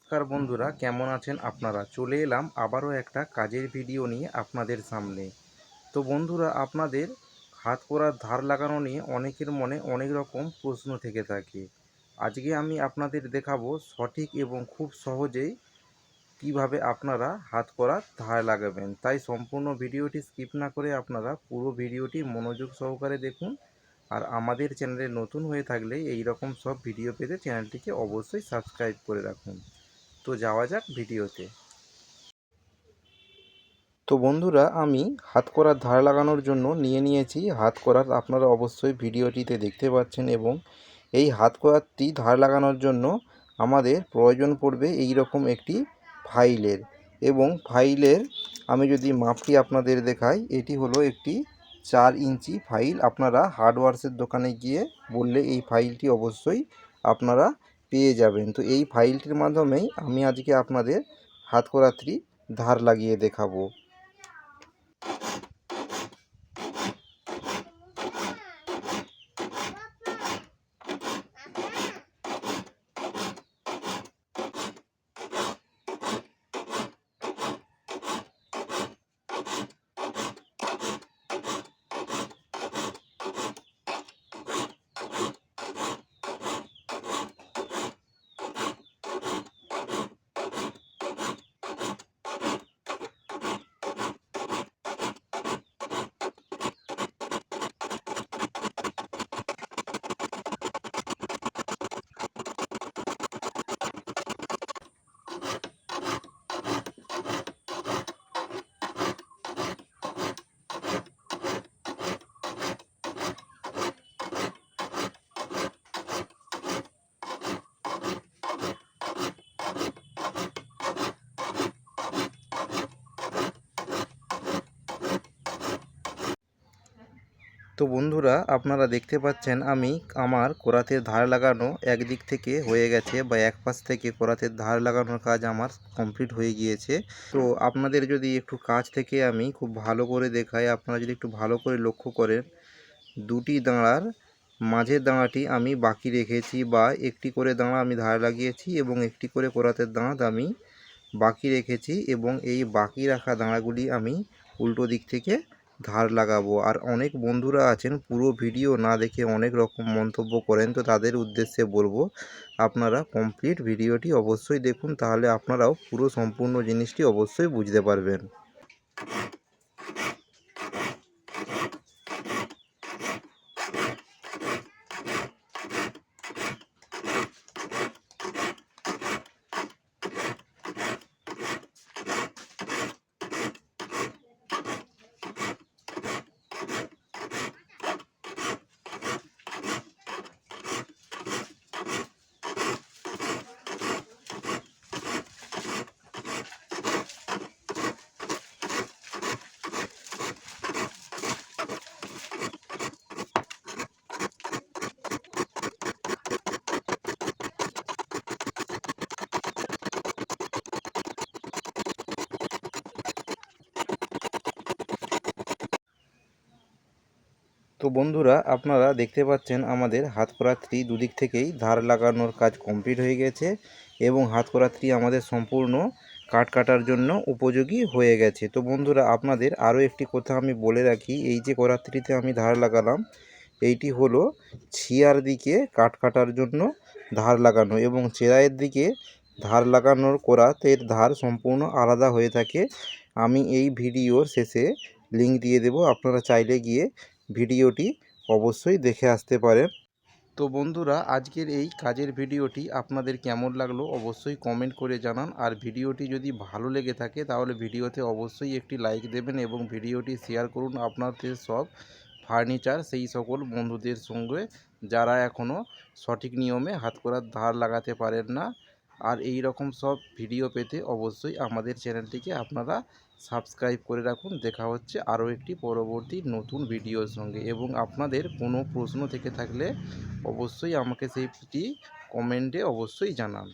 নমস্কার বন্ধুরা, কেমন আছেন আপনারা? চলে এলাম আবারও একটা কাজের ভিডিও নিয়ে আপনাদের সামনে। তো বন্ধুরা, আপনাদের হাত করার ধার লাগানো নিয়ে অনেকের মনে অনেক রকম প্রশ্ন থেকে থাকে। আজকে আমি আপনাদের দেখাবো সঠিক এবং খুব সহজেই কিভাবে আপনারা হাত করার ধার লাগাবেন। তাই সম্পূর্ণ ভিডিওটি স্কিপ না করে আপনারা পুরো ভিডিওটি মনোযোগ সহকারে দেখুন। আর আমাদের চ্যানেলে নতুন হয়ে থাকলে এই রকম সব ভিডিও পেতে চ্যানেলটিকে অবশ্যই সাবস্ক্রাইব করে রাখুন। তো যাওয়া যাক ভিডিওতে। তো বন্ধুরা, আমি হাত করার ধার লাগানোর জন্য নিয়ে নিয়েছি হাত করার। আপনারা অবশ্যই ভিডিওটিতে দেখতে পাচ্ছেন। এবং এই হাত করারটি ধার লাগানোর জন্য আমাদের প্রয়োজন পড়বে এই রকম একটি ফাইলের। এবং ফাইলের আমি যদি মাপটি আপনাদের দেখাই, এটি হলো একটি 4 ইঞ্চি ফাইল। আপনারা হার্ডওয়্যারসের দোকানে গিয়ে বললে এই ফাইলটি অবশ্যই আপনারা পেয়ে যাবেন। তো এই ফাইলটির মাধ্যমেই আমি আজকে আপনাদের হাত করারটি ধার লাগিয়ে দেখাবো। তো বন্ধুরা, আপনারা দেখতে পাচ্ছেন আমি আমার করাতের ধার লাগানো একদিক থেকে হয়ে গেছে, বা এক পাশ থেকে করাতের ধার লাগানোর কাজ আমার কমপ্লিট হয়ে গিয়েছে। তো আপনাদের যদি একটু কাছ থেকে আমি খুব ভালো করে দেখাই, আপনারা যদি একটু ভালো করে লক্ষ্য করেন, দুটি দাঁড়ার মাঝের দাঁড়াটি আমি বাকি রেখেছি, বা একটি করে দাঁড়া আমি ধার লাগিয়েছি এবং একটি করে করাতের দাঁত আমি বাকি রেখেছি। এবং এই বাকি রাখা দাঁড়াগুলি আমি উল্টো দিক থেকে ধার লাগাবো। আর অনেক বন্ধুরা আছেন পুরো ভিডিও না দেখে অনেক রকম মন্তব্য করেন, তো তাদের উদ্দেশ্যে বলবো আপনারা কমপ্লিট ভিডিওটি অবশ্যই দেখুন, তাহলে আপনারাও পুরো সম্পূর্ণ জিনিসটি অবশ্যই বুঝতে পারবেন। তো বন্ধুরা, আপনারা দেখতে পাচ্ছেন আমাদের হাত করাতটি দুদিক থেকেই ধার লাগানোর কাজ কমপ্লিট হয়ে গেছে, এবং হাত করাতটি আমাদের সম্পূর্ণ কাট কাটার জন্য উপযোগী হয়ে গেছে। তো বন্ধুরা, আপনাদের আরও একটি কথা আমি বলে রাখি, এই যে করাতটিতে আমি ধার লাগালাম, এইটি হলো ছিয়ার দিকে কাট কাটার জন্য ধার লাগানো, এবং চেরাইয়ের দিকে ধার লাগানোর করাতের ধার সম্পূর্ণ আলাদা হয়ে থাকে। আমি এই ভিডিওর শেষে লিঙ্ক দিয়ে দেব, আপনারা চাইলে গিয়ে ভিডিওটি অবশ্যই দেখে আসতে পারেন। তো বন্ধুরা, আজকের এই কাজের ভিডিওটি আপনাদের কেমন লাগলো অবশ্যই কমেন্ট করে জানান। আর ভিডিওটি যদি ভালো লেগে থাকে তাহলে ভিডিওতে অবশ্যই একটি লাইক দেবেন, এবং ভিডিওটি শেয়ার করুন আপনাদের সব ফার্নিচার সেই সকল বন্ধুদের সঙ্গে যারা এখনও সঠিক নিয়মে হাত করার ধার লাগাতে পারেন না। আর এই রকম সব ভিডিও পেতে অবশ্যই আমাদের চ্যানেলটিকে আপনারা সাবস্ক্রাইব করে রাখুন। দেখা হচ্ছে আরও একটি পরবর্তী নতুন ভিডিওর সঙ্গে। এবং আপনাদের কোনো প্রশ্ন থেকে থাকলে অবশ্যই আমাকে সেইটি কমেন্টে অবশ্যই জানান।